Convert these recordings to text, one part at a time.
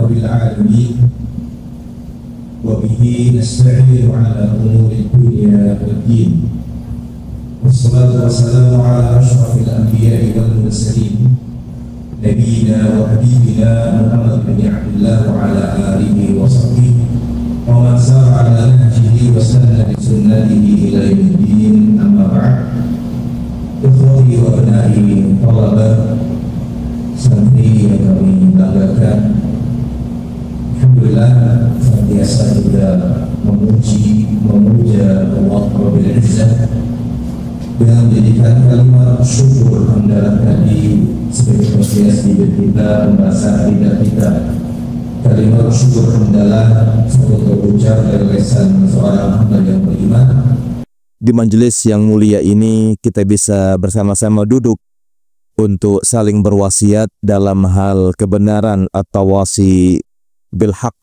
rabbil alamin wa bihi nasta'inu ala umuri dunya wad din. Wassalatu wassalamu ala asyrafil anbiya'i wal mursalin nabiyina wa habibina Muhammad bin Abdullah wa ala alihi wa sahbihi wa man sara ala nahjihi wa sanna bi sunnatihi ila yaumiddin. Amma ba'd. Ikhwati wa abna'i talabah santri yang kami banggakan, alhamdulillah senantiasa kita memuja Allah Rabbil Izzah dengan menjadikan kalimat syukur hamdalah tadi sebagai posisi kita membaca lidah kita. Kalimat syukur hamdalah satu terucap dari lisan seorang hamba yang beriman. Di majelis yang mulia ini kita bisa bersama-sama duduk untuk saling berwasiat dalam hal kebenaran atau wasi bil haq.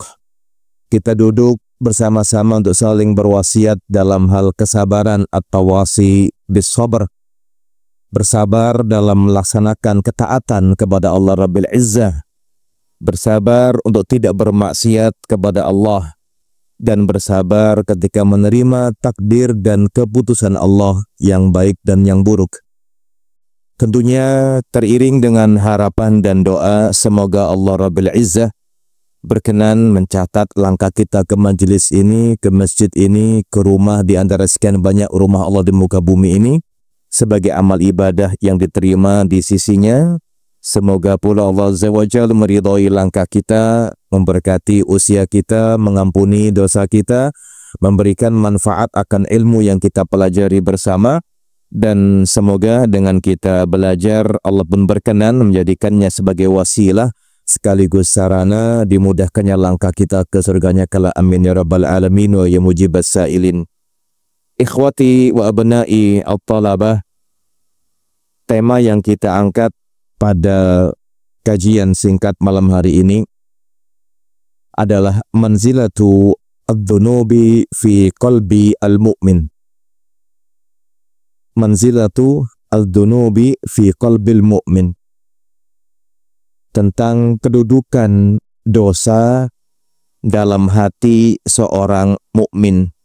Kita duduk bersama-sama untuk saling berwasiat dalam hal kesabaran atau wasi bis sabr. Bersabar dalam melaksanakan ketaatan kepada Allah Rabbil Izzah. Bersabar untuk tidak bermaksiat kepada Allah. Dan bersabar ketika menerima takdir dan keputusan Allah yang baik dan yang buruk. Tentunya teriring dengan harapan dan doa semoga Allah Rabbil Izzah berkenan mencatat langkah kita ke majelis ini, ke masjid ini, ke rumah di antara sekian banyak rumah Allah di muka bumi ini sebagai amal ibadah yang diterima di sisinya. Semoga pula Allah Azza wa Jalla meridhai langkah kita, memberkati usia kita, mengampuni dosa kita, memberikan manfaat akan ilmu yang kita pelajari bersama. Dan semoga dengan kita belajar Allah pun berkenan menjadikannya sebagai wasilah sekaligus sarana dimudahkannya langkah kita ke surganya kala. Amin ya rabbal alamin wa ya mujibas sa'ilin. Ikhwati wa abna'i at-talabah, tema yang kita angkat pada kajian singkat malam hari ini adalah manzilatu adz-dzunubi fi qalbi al-mu'min. Manzilatu al-dzunubi fi qalbil mu'min, tentang kedudukan dosa dalam hati seorang mukmin.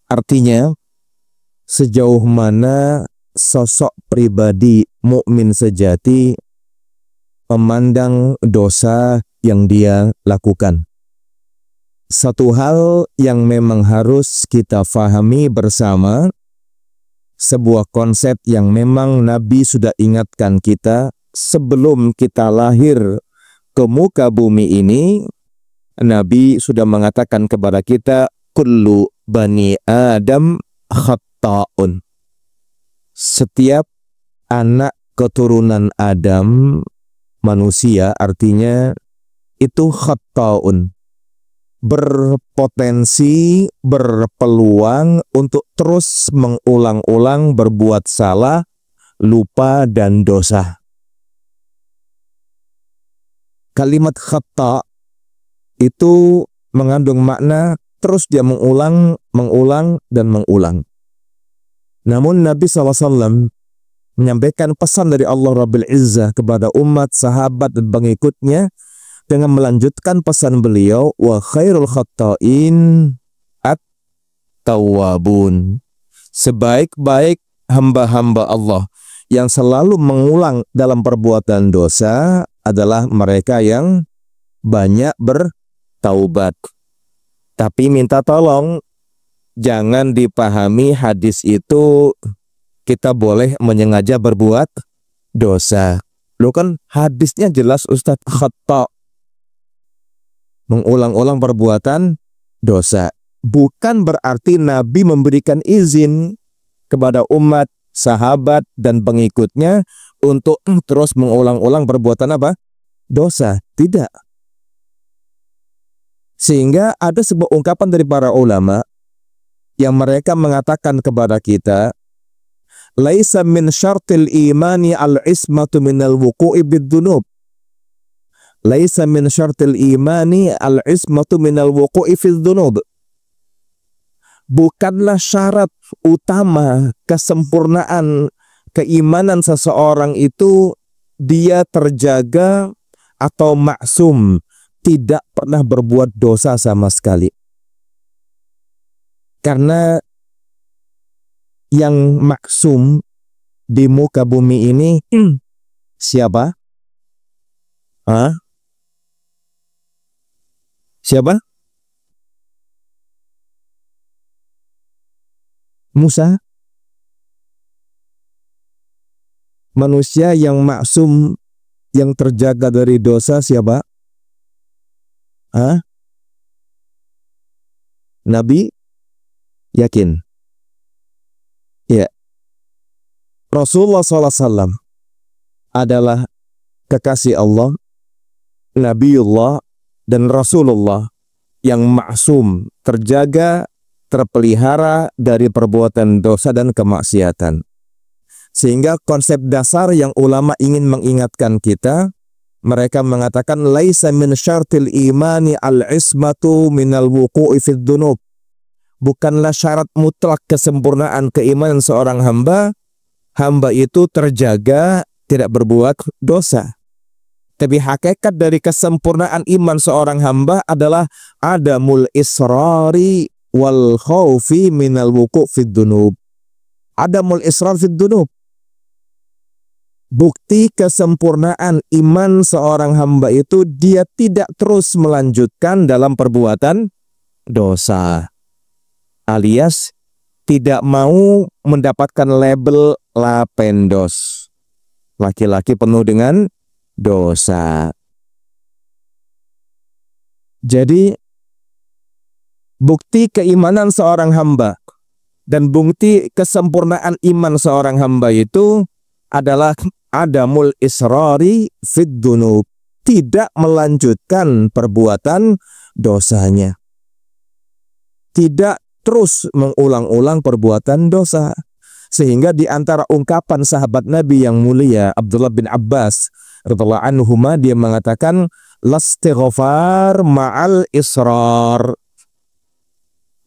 Artinya, sejauh mana sosok pribadi mukmin sejati memandang dosa yang dia lakukan. Satu hal yang memang harus kita fahami bersama, sebuah konsep yang memang Nabi sudah ingatkan kita sebelum kita lahir ke muka bumi ini. Nabi sudah mengatakan kepada kita, kullu bani Adam khatta'un. Setiap anak keturunan Adam, manusia artinya itu khatta'un, berpotensi, berpeluang untuk terus mengulang-ulang berbuat salah, lupa dan dosa. Kalimat khata itu mengandung makna terus dia mengulang, dan mengulang. Namun Nabi SAW menyampaikan pesan dari Allah Rabbil Izzah kepada umat, sahabat dan pengikutnya dengan melanjutkan pesan beliau, wa khairul khatta'in at-tawwabun. Sebaik-baik hamba-hamba Allah yang selalu mengulang dalam perbuatan dosa adalah mereka yang banyak bertaubat. Tapi minta tolong, jangan dipahami hadis itu kita boleh menyengaja berbuat dosa. Loh kan hadisnya jelas Ustadz, khata, mengulang-ulang perbuatan dosa. Bukan berarti Nabi memberikan izin kepada umat, sahabat, dan pengikutnya untuk terus mengulang-ulang perbuatan apa? Dosa. Tidak. Sehingga ada sebuah ungkapan dari para ulama yang mereka mengatakan kepada kita, laisa min syartil imani al-ismatu minal wuqu'i bid-dunub. Laisa min syartil imani al-ismatu minal wuqu'i fid-dunub. Bukanlah syarat utama kesempurnaan keimanan seseorang itu dia terjaga atau maksum tidak pernah berbuat dosa sama sekali. Karena yang maksum di muka bumi ini siapa? Hah? Siapa? Musa. Manusia yang maksum, yang terjaga dari dosa siapa? Hah? Nabi? Yakin? Ya. Rasulullah SAW adalah kekasih Allah, Nabiullah, dan Rasulullah yang maksum, terjaga, terpelihara dari perbuatan dosa dan kemaksiatan. Sehingga konsep dasar yang ulama ingin mengingatkan kita, mereka mengatakan laisa min syartil imani al-ismatu minal wuqu'i fid dunub. Bukanlah syarat mutlak kesempurnaan keimanan seorang hamba itu terjaga tidak berbuat dosa. Tapi hakikat dari kesempurnaan iman seorang hamba adalah adamul israri wal khaufi minal wuqu' fid dunub. Adamul israr fid dunub. Bukti kesempurnaan iman seorang hamba itu dia tidak terus melanjutkan dalam perbuatan dosa. Alias tidak mau mendapatkan label lapendos. Laki-laki penuh dengan dosa. Jadi bukti keimanan seorang hamba dan bukti kesempurnaan iman seorang hamba itu adalah adamul israri fid dunub, tidak melanjutkan perbuatan dosanya, tidak terus mengulang-ulang perbuatan dosa. Sehingga di antara ungkapan sahabat Nabi yang mulia Abdullah bin Abbas radhiyallahu anhuma, dia mengatakan lastighfar ma'al israr.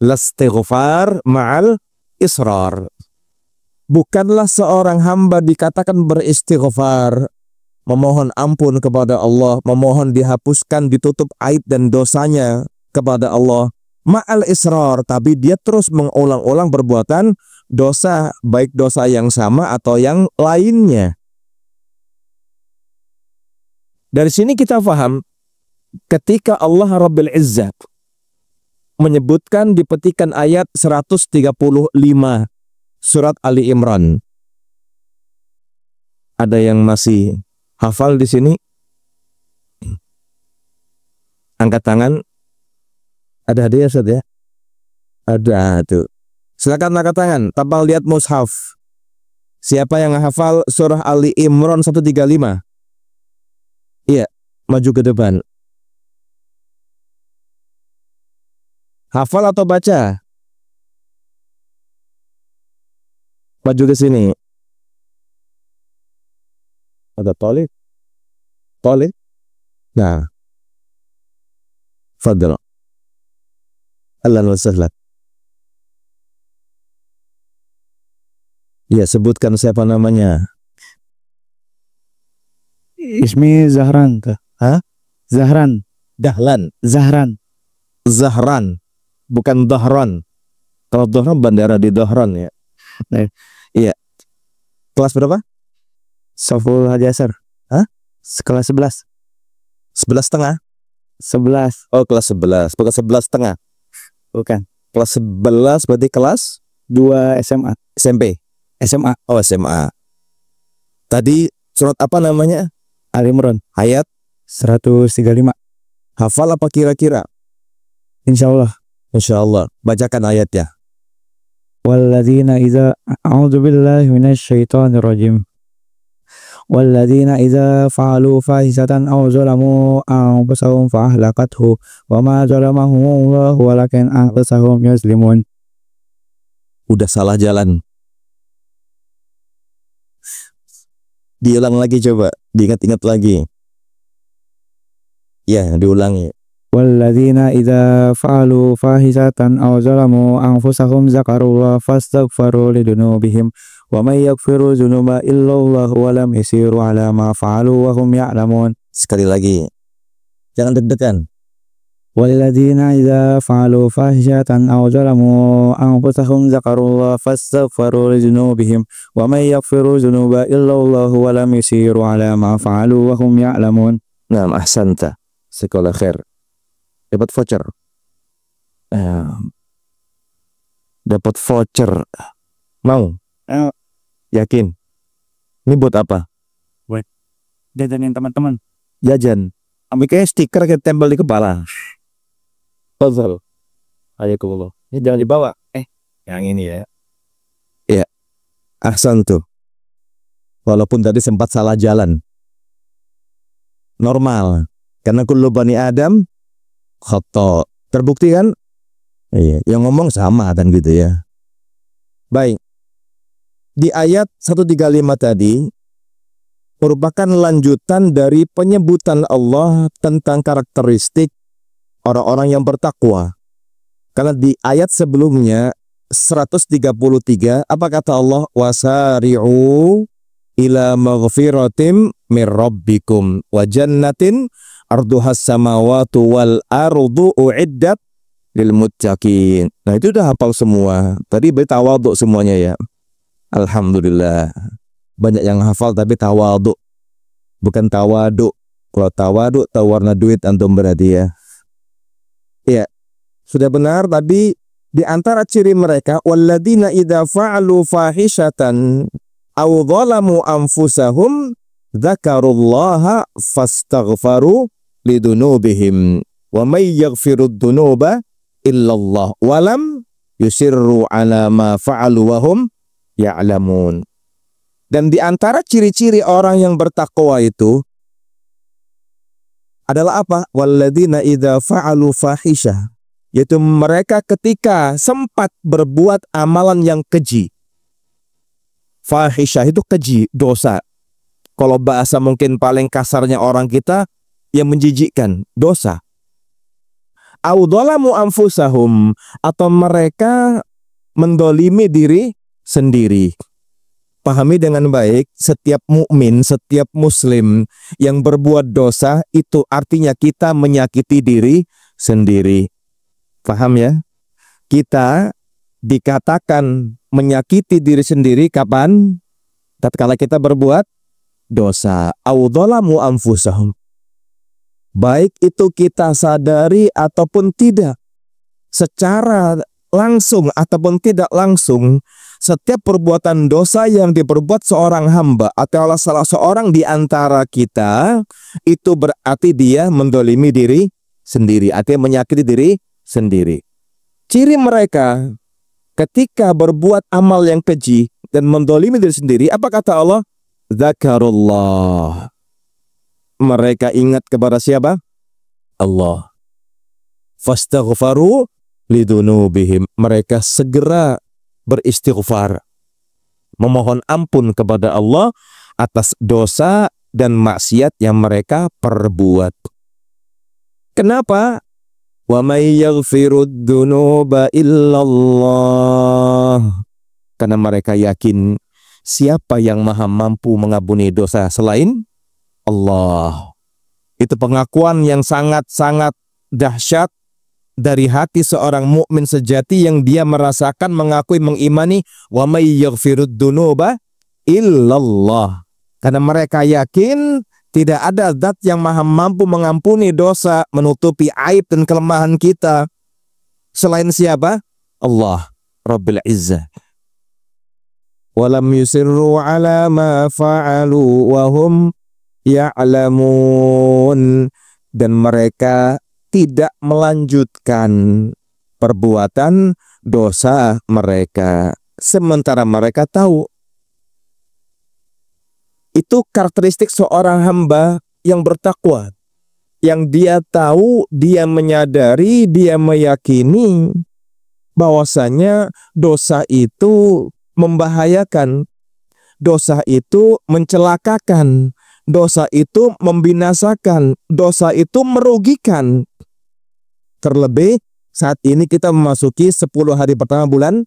Lastighfar ma'al israr. Bukanlah seorang hamba dikatakan beristighfar, memohon ampun kepada Allah, memohon dihapuskan, ditutup aib dan dosanya kepada Allah, ma'al israr, tapi dia terus mengulang-ulang perbuatan dosa, baik dosa yang sama atau yang lainnya. Dari sini kita paham, ketika Allah Rabbil Izzat menyebutkan di petikan ayat 135 surat Ali Imran. Ada yang masih hafal di sini? Angkat tangan. Ada hadiah, Ustaz ya? Ada tuh. Silakan angkat tangan, tanpa lihat mushaf. Siapa yang hafal surah Ali Imran 135? Iya, maju ke depan. Hafal atau baca? Maju ke sini. Ada Tolib? Tolib? Nah. Fadl. Ahlan wa sahlan. Ya, sebutkan siapa namanya. Ismi Zahran. Hah? Zahran. Dahlan. Zahran. Zahran. Bukan Dahran. Kalau Dahran bandara di Dahran ya. Iya. Kelas berapa? Soful Haji Asar. Hah? Kelas 11. 11,5? 11. Oh, kelas 11. Bukan 11,5. Bukan. Kelas 11 berarti kelas 2 SMA. SMP. SMA. Oh, SMA. Tadi surat apa namanya? Ali Imran. Ayat 135. hafal apa kira-kira? Insyaallah. Insyaallah. Bacakan ayatnya. Walladzina idza a'udzu billahi minasy syaithanir rajim. Walladzina idza fa'alu fahisatan aw zalamu anfusahum fa ahlakathu wa ma zalamahumullahu walakin anfusahum yuzlimun. Udah salah jalan. Diulang lagi coba, diingat-ingat lagi. Ya, diulangi. Walladzina idza fa'alu fahisatan aw zalamu anfusahum zakarullah fastaghfaru lidunubihim wa may yaghfiru dzunuba illallah wa lam yasiru ala ma fa'alu wa hum ya'lamun. Sekali lagi. Jangan deg-degan. والذين إذا فعلوا فاحشة أو ظلموا أنفسهم ذكروا الله فاستغفروا لذنوبهم ومن يغفر الذنوب إلا الله ولم يصروا على ما فعلوا وهم يعلمون. Nah, ahsanta. Sekolah khair. Dapat voucher. Dapat voucher. Mau? Yakin? Ini buat apa? Jajanin teman-teman. Jajan. Ambil kayak stiker kita tempel di kepala. Puzzle. Ayakumullah. Ini jangan dibawa. Yang ini ya. Iya. Ahsan tuh. Walaupun tadi sempat salah jalan. Normal. Karena kullu bani Adam khata. Terbukti kan? Iya. Yang ngomong sama kan gitu ya. Baik. Di ayat 135 tadi merupakan lanjutan dari penyebutan Allah tentang karakteristik orang-orang yang bertakwa. Karena di ayat sebelumnya 133 apa kata Allah? Wasari'u ila maghfiratim mir rabbikum wa jannatin arduhas samawati wal ardu uiddat lil muttaqin. Nah, itu udah hafal semua. Tadi bertawadhu semuanya ya. Alhamdulillah. Banyak yang hafal tapi tawadhu. Bukan tawadu. Kalau tawadu tahu warna duit antum berarti ya. Ya, sudah benar tadi di antara ciri mereka walladzina idza fa'alu fahishatan aw zalamu anfusahum dzakarullaha fastaghfaru lidunubihim wa may yaghfirud dunuba illallah wa lam yusirru ala ma fa'alu wa hum ya'lamun. Dan di antara ciri-ciri orang yang bertakwa itu adalah apa? Walladzina idza fa'alu fahisyah, yaitu mereka ketika sempat berbuat amalan yang keji. Fahisyah itu keji, dosa. Kalau bahasa mungkin paling kasarnya orang kita yang menjijikkan, dosa. Au dzalamu anfusahum, atau mereka mendolimi diri sendiri. Pahami dengan baik, setiap mukmin, setiap muslim yang berbuat dosa itu artinya kita menyakiti diri sendiri. Paham ya? Kita dikatakan menyakiti diri sendiri kapan? Tatkala kita berbuat dosa. Au dzalamu anfusahum. Baik itu kita sadari ataupun tidak, secara langsung ataupun tidak langsung, setiap perbuatan dosa yang diperbuat seorang hamba atau salah seorang di antara kita itu berarti dia mendolimi diri sendiri, artinya menyakiti diri sendiri. Ciri mereka ketika berbuat amal yang keji dan mendolimi diri sendiri, apa kata Allah? Zakarullah. Mereka ingat kepada siapa? Allah. Fastaghfaru lidunubihim. Mereka segera beristighfar, memohon ampun kepada Allah atas dosa dan maksiat yang mereka perbuat. Kenapa? Wa may yaghfirud dunuba illallah. Karena mereka yakin siapa yang maha mampu mengampuni dosa selain Allah. Itu pengakuan yang sangat-sangat dahsyat dari hati seorang mukmin sejati yang dia merasakan, mengakui, mengimani wa may yaghfirud dunuba illallah. Karena mereka yakin tidak ada zat yang maha mampu mengampuni dosa, menutupi aib dan kelemahan kita selain siapa? Allah Rabbil Izzah. Walam yusirru ala ma fa'alu wa hum ya'lamun. Dan mereka tidak melanjutkan perbuatan dosa mereka sementara mereka tahu. Itu karakteristik seorang hamba yang bertakwa, yang dia tahu, dia menyadari, dia meyakini bahwasanya dosa itu membahayakan, dosa itu mencelakakan, dosa itu membinasakan, dosa itu merugikan. Terlebih saat ini kita memasuki 10 hari pertama bulan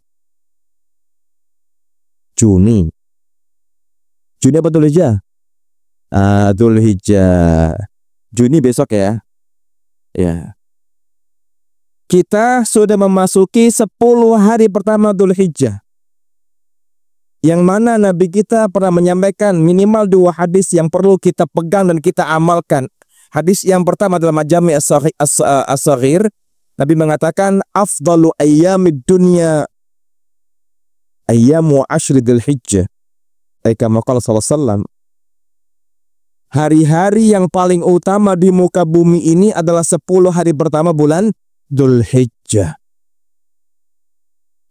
Juni. Juni apa Dzulhijjah? Dzulhijjah. Juni besok ya. Ya. Kita sudah memasuki 10 hari pertama Dzulhijjah. Yang mana Nabi kita pernah menyampaikan minimal 2 hadis yang perlu kita pegang dan kita amalkan. Hadis yang pertama dalam Majami' As-Saghir, Nabi mengatakan afdalu ayyamid dunya ayyamu ashri Dzulhijjah. Kama qala sallallahu alaihi wasallam, hari-hari yang paling utama di muka bumi ini adalah 10 hari pertama bulan Dzulhijjah.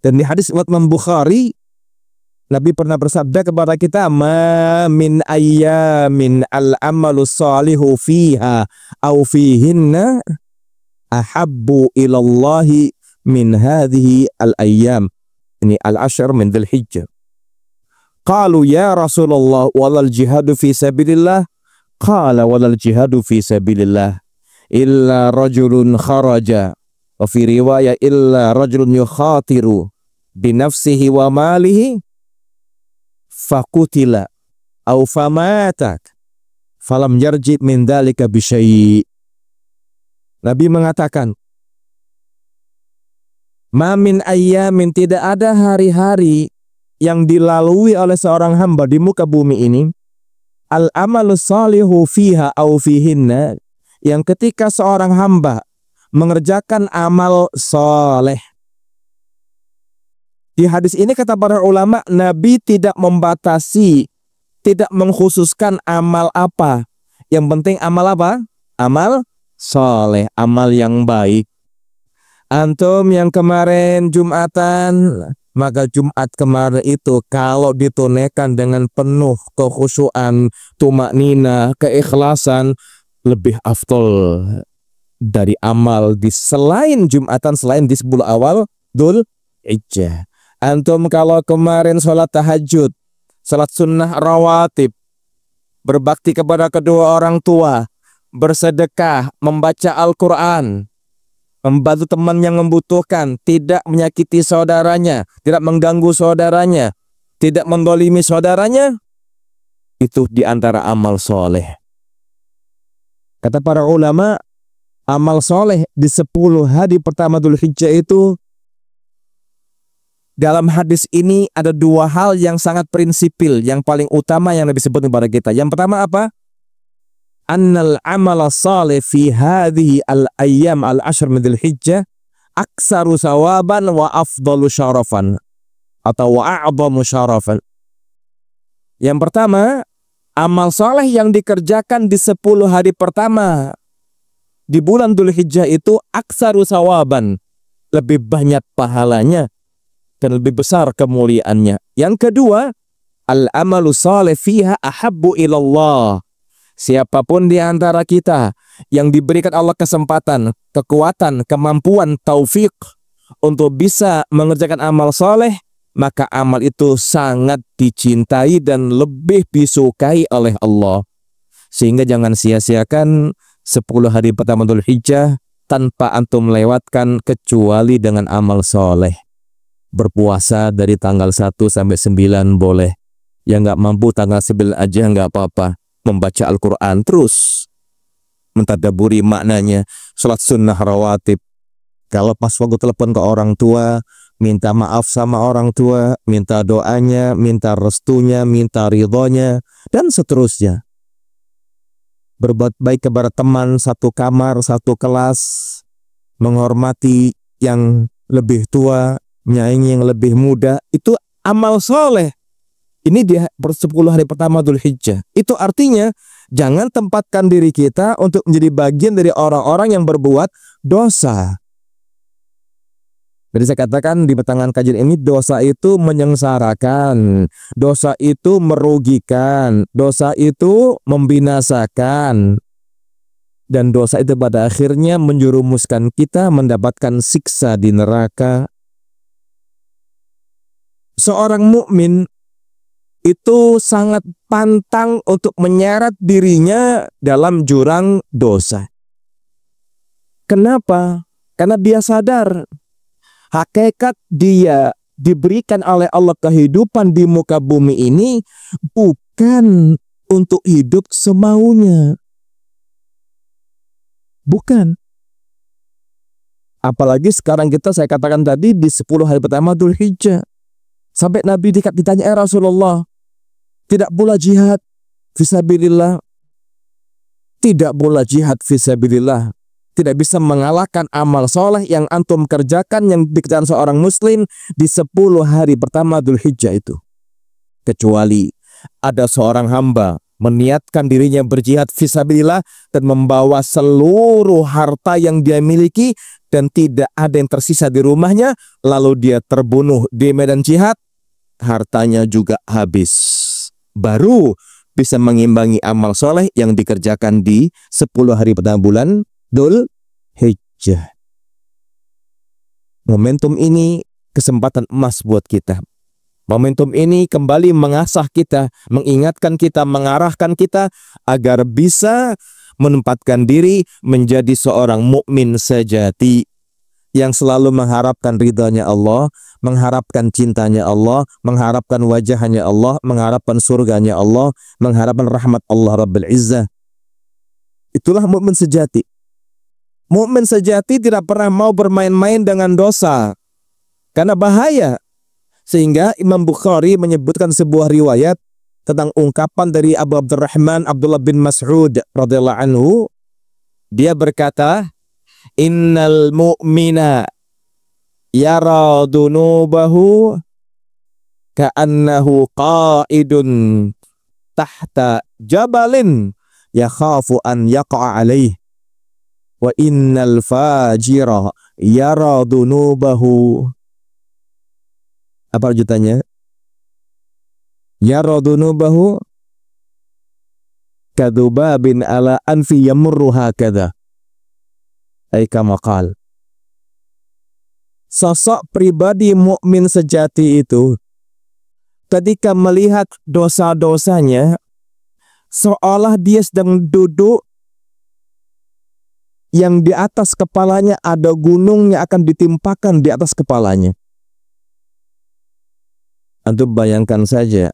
Dan di hadis Imam Bukhari, Nabi pernah bersabda kepada kita, "Ma min ayyamin al-amalu salihu fiha au fihinna ahabbu ilallahi min hadhihi al-ayyam." Ini al-ashr min Dzulhijjah. Qalu ya Rasulullah walal jihadu fi sabilillah. Qala walal jihadu fi sabilillah illa rajulun kharaja. Wa fi riwayah illa rajulun yukhatiru bi nafsihi wa malihi fakutila au famatak falam yarji min dzalika bi syai'. Nabi mengatakan, ma min ayyamin, tidak ada hari-hari yang dilalui oleh seorang hamba di muka bumi ini, al amalu salihu fiha au fihinna, yang ketika seorang hamba mengerjakan amal soleh. Di hadis ini kata para ulama, Nabi tidak membatasi, tidak mengkhususkan amal apa. Yang penting amal apa? Amal soleh, amal yang baik. Antum yang kemarin Jumatan, maka Jumat kemarin itu kalau ditunaikan dengan penuh kekhusyuan, tumaknina, keikhlasan, lebih afdol dari amal di selain Jumatan, selain di 10 awal Dzulhijjah. Antum kalau kemarin sholat tahajud, sholat sunnah rawatib, berbakti kepada kedua orang tua, bersedekah, membaca Al-Quran, membantu teman yang membutuhkan, tidak menyakiti saudaranya, tidak mengganggu saudaranya, tidak mendolimi saudaranya, itu diantara amal soleh. Kata para ulama, amal soleh di 10 hari pertama Dzulhijjah itu, dalam hadis ini ada 2 hal yang sangat prinsipil, yang paling utama yang Nabi sebut kepada kita. Yang pertama apa? Annal amala salih fi hadhihi al-ayyam al-ashr min Dzulhijjah aksaru sawaban wa afdalu syarafan, atau wa a'zamu syarafan. Yang pertama, amal soleh yang dikerjakan di 10 hari pertama di bulan Dzulhijjah itu aksaru sawaban, lebih banyak pahalanya dan lebih besar kemuliaannya. Yang kedua, al-amalu salih fiha ahabbu ilallah. Siapapun di antara kita yang diberikan Allah kesempatan, kekuatan, kemampuan, taufik untuk bisa mengerjakan amal soleh, maka amal itu sangat dicintai dan lebih disukai oleh Allah. Sehingga jangan sia-siakan 10 hari pertama Dzulhijjah tanpa antum melewatkan kecuali dengan amal soleh. Berpuasa dari tanggal 1 sampai 9 boleh. Yang nggak mampu tanggal 9 aja nggak apa-apa. Membaca Al-Quran terus, mentadaburi maknanya, sholat sunnah rawatib. Kalau pas waktu telepon ke orang tua, minta maaf sama orang tua, minta doanya, minta restunya, minta ridhonya, dan seterusnya. Berbuat baik kepada teman satu kamar, satu kelas, menghormati yang lebih tua, menyayangi yang lebih muda, itu amal soleh. Ini dia 10 hari pertama Dzulhijjah. Itu artinya jangan tempatkan diri kita untuk menjadi bagian dari orang-orang yang berbuat dosa. Jadi saya katakan di pertengahan kajian ini, dosa itu menyengsarakan, dosa itu merugikan, dosa itu membinasakan, dan dosa itu pada akhirnya menjerumuskan kita mendapatkan siksa di neraka. Seorang mukmin itu sangat pantang untuk menyeret dirinya dalam jurang dosa. Kenapa? Karena dia sadar hakikat dia diberikan oleh Allah kehidupan di muka bumi ini bukan untuk hidup semaunya. Bukan. Apalagi sekarang kita, saya katakan tadi, di 10 hari pertama Dzulhijjah. Sampai Nabi ditanya, ya Rasulullah, tidak pula jihad fisabilillah, tidak pula jihad fisabilillah, tidak bisa mengalahkan amal soleh yang antum kerjakan, yang dikerjakan seorang muslim di 10 hari pertama Dzulhijjah itu. Kecuali ada seorang hamba meniatkan dirinya berjihad fisabilillah dan membawa seluruh harta yang dia miliki dan tidak ada yang tersisa di rumahnya, lalu dia terbunuh di medan jihad, hartanya juga habis. Baru bisa mengimbangi amal soleh yang dikerjakan di 10 hari pertama bulan Dzulhijjah. Momentum ini kesempatan emas buat kita. Momentum ini kembali mengasah kita, mengingatkan kita, mengarahkan kita agar bisa menempatkan diri menjadi seorang mukmin sejati yang selalu mengharapkan ridhanya Allah, mengharapkan cintanya Allah, mengharapkan wajahnya Allah, mengharapkan surganya Allah, mengharapkan rahmat Allah Rabbul Izzah. Itulah mukmin sejati. Mukmin sejati tidak pernah mau bermain-main dengan dosa, karena bahaya. Sehingga Imam Bukhari menyebutkan sebuah riwayat tentang ungkapan dari Abu Abdurrahman Abdullah bin Mas'ud radhiyallahu anhu. Dia berkata, innal mu'mina yara dunubahu ka'annahu qa'idun tahta jabalin yakhafu an yaqa'a alaih. Wa innal fajira yara dunubahu. Apa lanjutannya? Yara dunubahu kadubabin ala anfi yamurru hakadha. Ay kama qal. Sosok pribadi mukmin sejati itu ketika melihat dosa-dosanya seolah dia sedang duduk yang di atas kepalanya ada gunung yang akan ditimpakan di atas kepalanya. Antum bayangkan saja,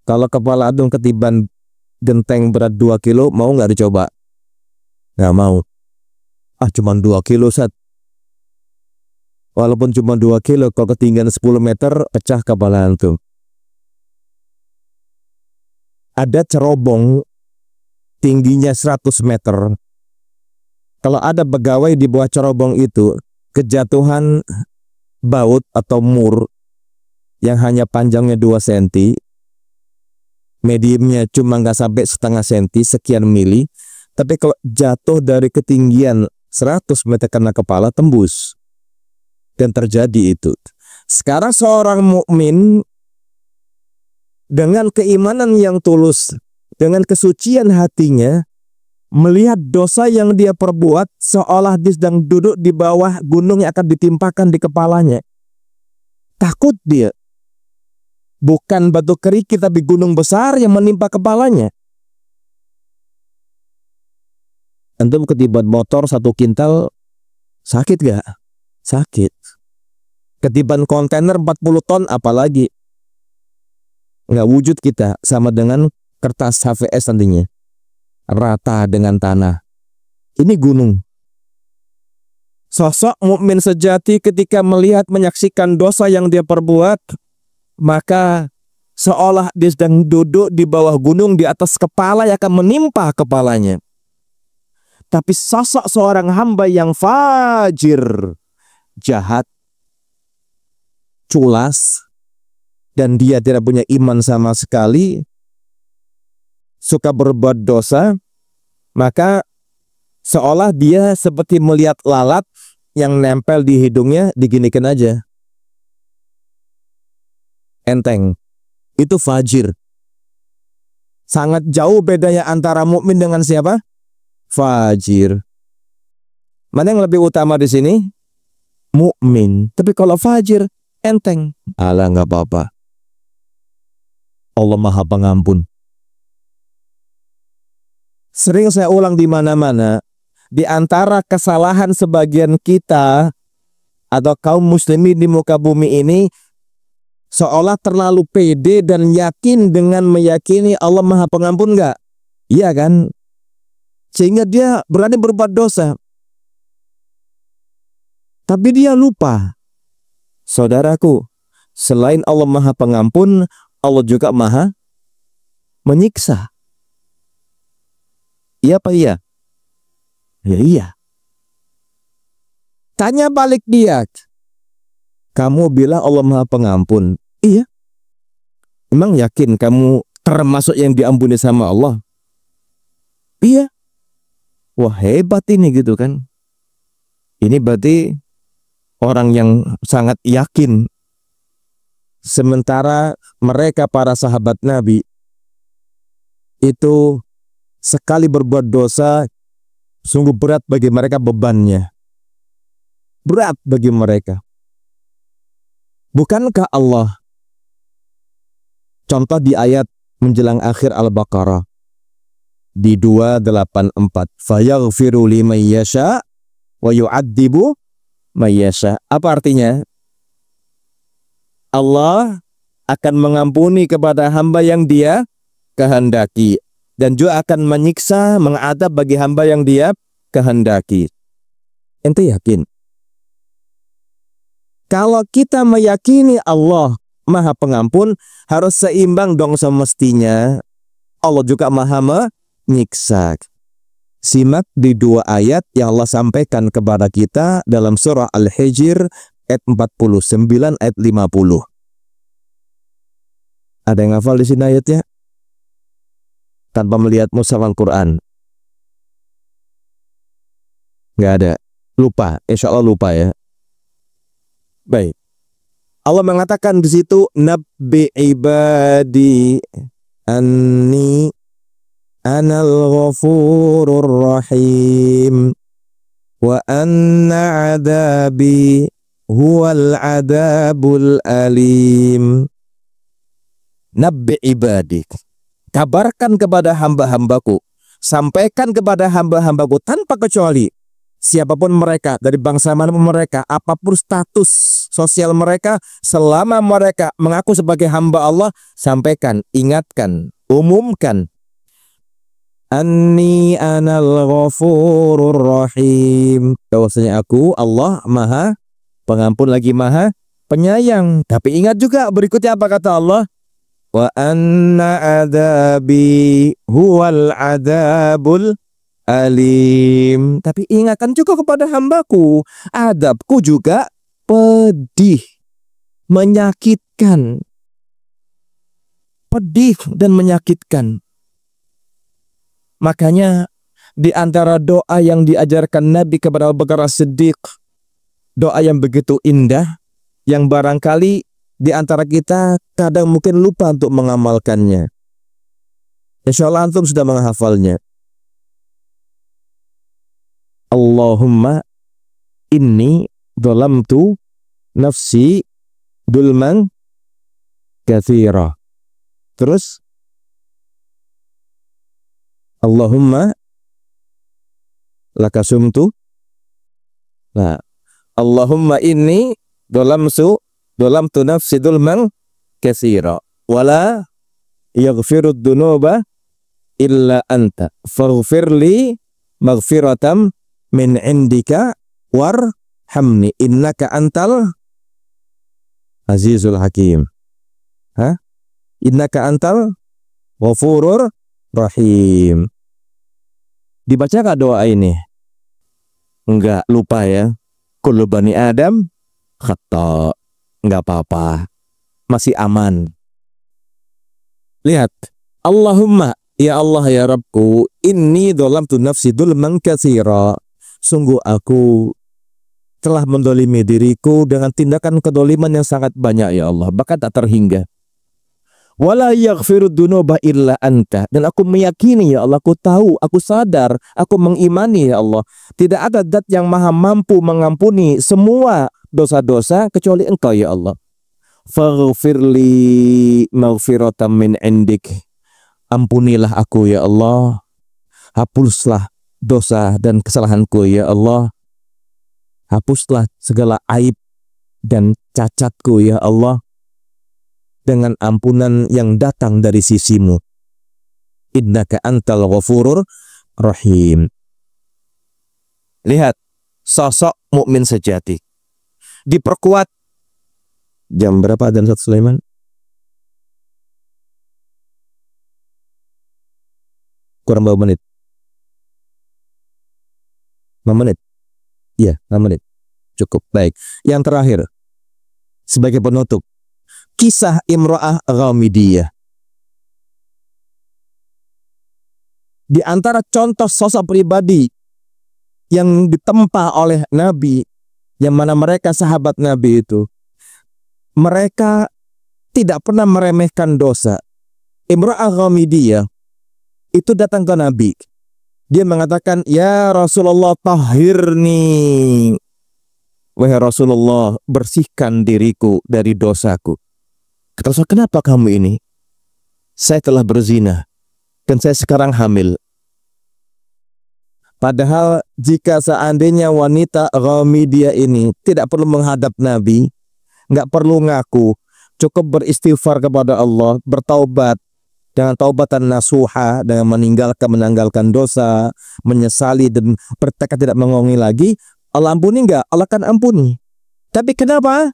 kalau kepala antum ketiban genteng berat 2 kilo, mau nggak dicoba? Nggak mau. Cuma 2 kilo, Sat. Walaupun cuma 2 kilo, kalau ketinggian 10 meter, pecah kepala antum. Ada cerobong tingginya 100 meter. Kalau ada pegawai di bawah cerobong itu, kejatuhan baut atau mur yang hanya panjangnya 2 cm, mediumnya cuma nggak sampai setengah senti, sekian mili, tapi kalau jatuh dari ketinggian 100 meter kena kepala, tembus. Dan terjadi itu. Sekarang seorang mukmin dengan keimanan yang tulus, dengan kesucian hatinya, melihat dosa yang dia perbuat seolah dia sedang duduk di bawah gunung yang akan ditimpakan di kepalanya. Takut dia. Bukan batu kerikil tapi gunung besar yang menimpa kepalanya. Antum ketiban motor 1 kintal, sakit gak? Sakit. Ketiban kontainer 40 ton apalagi. Nggak wujud kita, sama dengan kertas HVS nantinya. Rata dengan tanah. Ini gunung. Sosok mukmin sejati ketika melihat, menyaksikan dosa yang dia perbuat, maka seolah dia sedang duduk di bawah gunung di atas kepala yang akan menimpa kepalanya. Tapi sosok seorang hamba yang fajir, jahat, culas, dan dia tidak punya iman sama sekali, suka berbuat dosa, maka seolah dia seperti melihat lalat yang nempel di hidungnya, diginikan aja. Enteng. Itu fajir. Sangat jauh bedanya antara mukmin dengan siapa? Fajir. Mana yang lebih utama di sini? Mukmin. Tapi kalau fajir, enteng. Alah, nggak apa-apa. Allah Maha Pengampun. Sering saya ulang di mana-mana, di antara kesalahan sebagian kita atau kaum muslimin di muka bumi ini, seolah terlalu pede dan yakin dengan meyakini Allah Maha Pengampun, enggak? Iya kan? Sehingga dia berani berbuat dosa. Tapi dia lupa. Saudaraku, selain Allah Maha Pengampun, Allah juga Maha menyiksa. Iya apa iya? Ya iya. Tanya balik dia. Kamu bilang Allah Maha Pengampun. Iya. Emang yakin kamu termasuk yang diampuni sama Allah? Iya. Wah, hebat ini gitu kan. Ini berarti orang yang sangat yakin. Sementara mereka para sahabat Nabi itu sekali berbuat dosa sungguh berat bagi mereka bebannya. Berat bagi mereka. Bukankah Allah, contoh di ayat menjelang akhir Al-Baqarah di 284, fayaghfiru liman yasha wa yu'adzibu may yasha. Apa artinya? Allah akan mengampuni kepada hamba yang Dia kehendaki dan juga akan menyiksa, mengadab bagi hamba yang Dia kehendaki. Ente yakin? Kalau kita meyakini Allah Maha Pengampun, harus seimbang dong semestinya. Allah juga Maha menyiksa. Simak di 2 ayat yang Allah sampaikan kepada kita dalam surah Al-Hijr ayat 49 ayat 50. Ada yang hafal di sini ayatnya? Tanpa melihat mushaf Al-Quran. Nggak ada. Lupa. Insya Allah lupa ya. Baik. Allah mengatakan di situ, nabbi ibadi anni anal ghafurur rahim wa anna adabi huwal adabul alim. Nabbi ibadi, kabarkan kepada hamba-hambaku, sampaikan kepada hamba-hambaku tanpa kecuali, siapapun mereka, dari bangsa manapun mereka, apapun status sosial mereka, selama mereka mengaku sebagai hamba Allah, sampaikan, ingatkan, umumkan, anni anal ghafurur rahim, bahwasanya aku Allah Maha Pengampun lagi Maha Penyayang. Tapi ingat juga berikutnya apa kata Allah? Wa anna adabi huwal adabul alim. Tapi ingatkan juga kepada hambaku, adabku juga pedih, menyakitkan. Pedih dan menyakitkan. Makanya di antara doa yang diajarkan Nabi kepada Abu Bakar As-Siddiq, doa yang begitu indah, yang barangkali di antara kita kadang mungkin lupa untuk mengamalkannya. Insyaallah antum sudah menghafalnya. Allahumma inni dhalamtu nafsi dulman katsira. Terus Allahumma lakasumtu. Nah, Allahumma inni dhalamtu nafsi dulman katsira wala yaghfirud dunuba illa anta faghfirli maghfiratam min indika warhamni innaka antal azizul hakim. Innaka antal ghafurur rahim. Dibaca gak doa ini? Enggak, lupa ya. Kullu bani Adam khata. Enggak apa-apa. Masih aman. Lihat. Allahumma, ya Allah ya Rabbku, inni dhalamtu nafsi dhulman katsira. Sungguh aku telah mendolimi diriku dengan tindakan kedoliman yang sangat banyak ya Allah, bahkan tak terhingga. Wala yaghfirud dunuba illa anta. Dan aku meyakini ya Allah, aku tahu, aku sadar, aku mengimani ya Allah, tidak ada zat yang maha mampu mengampuni semua dosa-dosa kecuali Engkau ya Allah. Faghfirli maghfiratan min indik. Ampunilah aku ya Allah, hapuslah dosa dan kesalahanku ya Allah, hapuslah segala aib dan cacatku ya Allah dengan ampunan yang datang dari sisimu. Innaka antal ghafurur rahim. Lihat sosok mukmin sejati. diperkuat. Jam berapa adzan Ustaz Sulaiman? Kurang berapa menit? 5 menit? Iya, 6 menit. Cukup, baik. Yang terakhir, sebagai penutup, kisah Imra'ah Ghamidiyah. Di antara contoh sosok pribadi yang ditempa oleh Nabi, yang mana mereka sahabat Nabi itu, mereka tidak pernah meremehkan dosa. Imra'ah Ghamidiyah itu datang ke Nabi. Dia mengatakan, "Ya Rasulullah, tahhirni." Wahai Rasulullah, bersihkan diriku dari dosaku. Kata Rasul, kenapa kamu ini? Saya telah berzina dan saya sekarang hamil. Padahal jika seandainya wanita Ghamidiyah ini tidak perlu menghadap Nabi, nggak perlu ngaku, cukup beristighfar kepada Allah, bertaubat dengan taubatan nasuha, dengan menanggalkan dosa, menyesali dan bertekad tidak mengulangi lagi, Allah ampuni nggak? Allah kan ampuni. Tapi kenapa?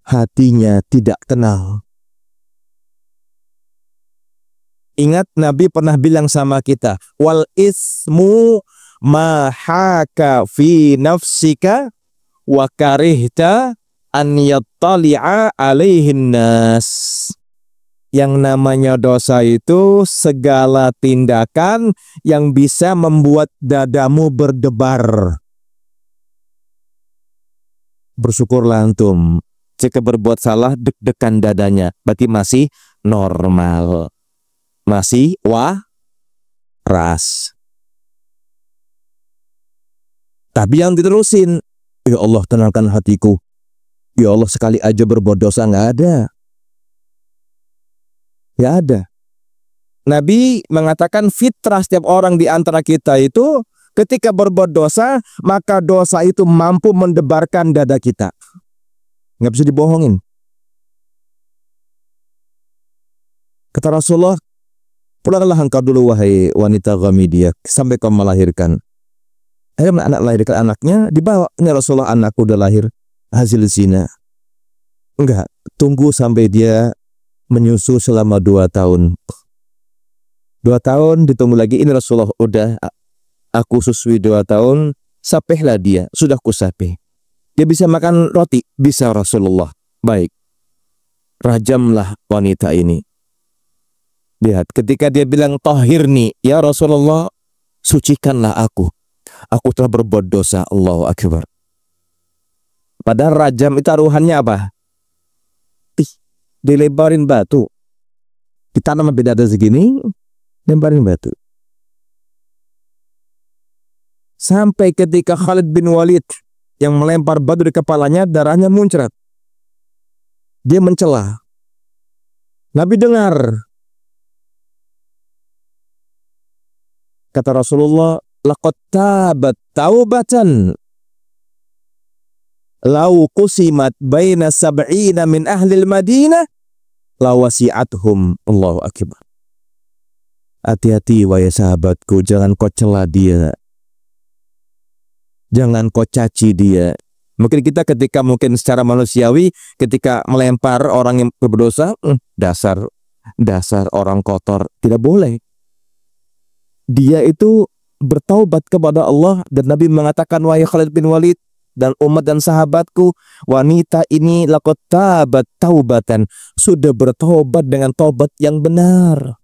Hatinya tidak tenang. Ingat Nabi pernah bilang sama kita, wal ismu ma haka fi nafsika wa karihta an yattali'a alaihin nas. Yang namanya dosa itu segala tindakan yang bisa membuat dadamu berdebar. Bersyukurlah antum, jika berbuat salah deg-degan dadanya, berarti masih normal, masih waras. Tapi yang diterusin, ya Allah tenangkan hatiku, ya Allah sekali aja berbuat dosa, nggak ada. Ya ada. Nabi mengatakan fitrah setiap orang di antara kita itu ketika berbuat dosa, maka dosa itu mampu mendebarkan dada kita. Nggak bisa dibohongin. Kata Rasulullah, pulanglah engkau dulu wahai wanita Ghamidiyah sampai kau melahirkan. Akhirnya anak lahirkan anaknya, dibawa. Ini Rasulullah, anakku udah lahir hasil zina. Enggak, tunggu sampai dia menyusu selama 2 tahun. 2 tahun ditunggu lagi. Ini Rasulullah, udah aku susui 2 tahun, sapehlah dia, sudah kusapeh. Dia bisa makan roti? Bisa Rasulullah. Baik, rajamlah wanita ini. Lihat, ketika dia bilang tahhirni, ya Rasulullah, sucikanlah aku. Aku telah berbuat dosa. Allahu Akbar. Padahal rajam itu taruhannya apa? Dilebarin batu. Ditanam beda ada segini, lebarin batu. Sampai ketika Khalid bin Walid yang melempar batu di kepalanya, darahnya muncrat. Dia mencela. Nabi dengar. Kata Rasulullah, laqad tabat taubatan lau qusimat baina sab'ina min ahlil Madinah lawasi'athum. Allahu Akbar. Hati-hati wahai sahabatku, jangan kau cela dia. Jangan kau caci dia. Mungkin kita ketika mungkin secara manusiawi ketika melempar orang yang berdosa, dasar orang kotor, tidak boleh. Dia itu bertaubat kepada Allah dan Nabi mengatakan, wahai Khalid bin Walid dan umat dan sahabatku, wanita ini laqad tabat taubatan, sudah bertobat dengan taubat yang benar.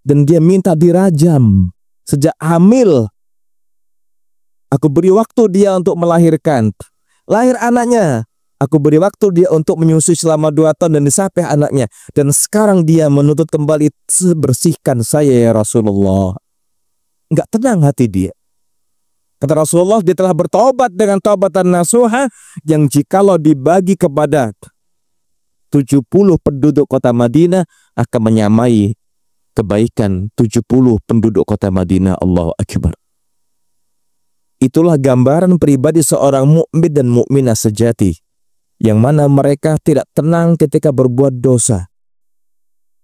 Dan dia minta dirajam sejak hamil. Aku beri waktu dia untuk melahirkan. Lahir anaknya. Aku beri waktu dia untuk menyusui selama 2 tahun dan disapeh anaknya. Dan sekarang dia menuntut kembali, bersihkan saya ya Rasulullah. Enggak tenang hati dia. Kata Rasulullah, dia telah bertobat dengan taubatan nasuha yang jikalau dibagi kepada 70 penduduk kota Madinah akan menyamai kebaikan 70 penduduk kota Madinah. Allahu Akbar. Itulah gambaran pribadi seorang mukmin dan mukminah sejati, yang mana mereka tidak tenang ketika berbuat dosa.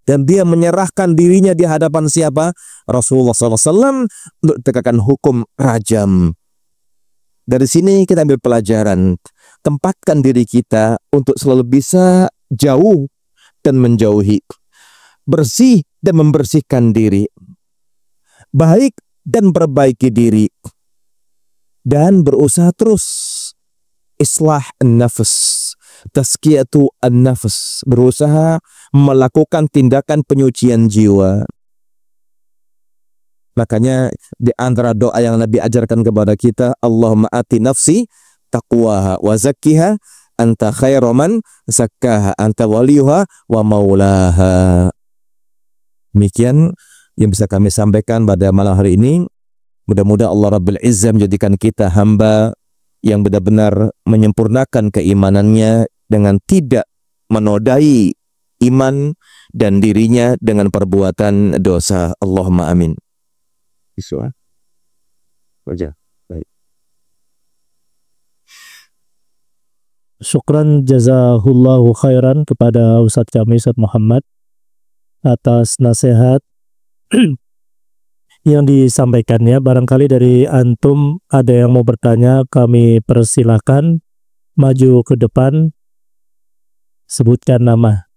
Dan dia menyerahkan dirinya di hadapan siapa? Rasulullah SAW untuk tegakkan hukum rajam. Dari sini kita ambil pelajaran. tempatkan diri kita untuk selalu bisa jauh dan menjauhi, bersih dan membersihkan diri, baik dan perbaiki diri, dan berusaha terus islah an-nafs, tazkiyatu an-nafs, berusaha melakukan tindakan penyucian jiwa. Makanya di antara doa yang Nabi ajarkan kepada kita, Allahumma ati nafsi taqwaha wa zakkiha anta khairu man zakkaha anta waliyuha wa maulaha. Demikian yang bisa kami sampaikan pada malam hari ini. Mudah-mudahan Allah Rabbul Izzah menjadikan kita hamba yang benar-benar menyempurnakan keimanannya dengan tidak menodai iman dan dirinya dengan perbuatan dosa. Allahumma amin. Isu baca. Baik. Syukran jazahullahu khairan kepada Ustadz kami Ustadz Muhammad atas nasihat yang disampaikannya. Barangkali dari antum ada yang mau bertanya, kami persilahkan maju ke depan, sebutkan nama.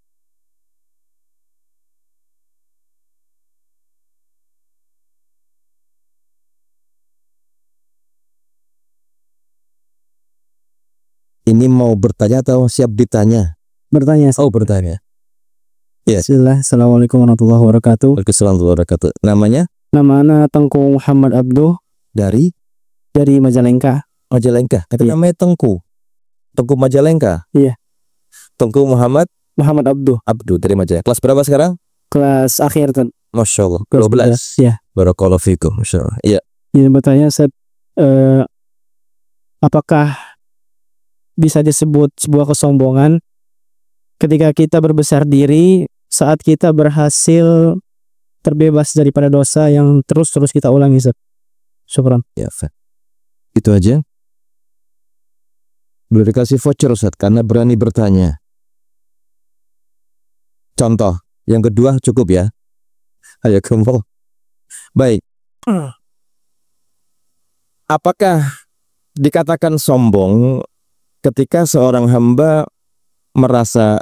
Ini mau bertanya atau siap ditanya? Bertanya. Oh, bertanya. Ya. Bismillah. Assalamualaikum warahmatullahi wabarakatuh. Waalaikumsalam warahmatullahi wabarakatuh. Namanya? Nama ana Tengku Muhammad Abduh Dari Majalengka. Majalengka. Tapi Iya. namanya Tengku. Tengku Majalengka. Iya. Tengku Muhammad Abduh. Abdu dari Majalengka. Kelas berapa sekarang? Kelas akhir tuh. Masya Allah. Kelas 12. Ya. Barakallahu fikum. Masya Allah. Iya. Ini bertanya, Ustaz, apakah bisa disebut sebuah kesombongan ketika kita berbesar diri saat kita berhasil terbebas daripada dosa yang terus-terus kita ulangi, Ustaz? Syukran. Ya, itu aja. Boleh dikasih voucher, Ustaz, karena berani bertanya. Contoh, yang kedua cukup ya. Ayo kumpul. Baik. Apakah dikatakan sombong ketika seorang hamba merasa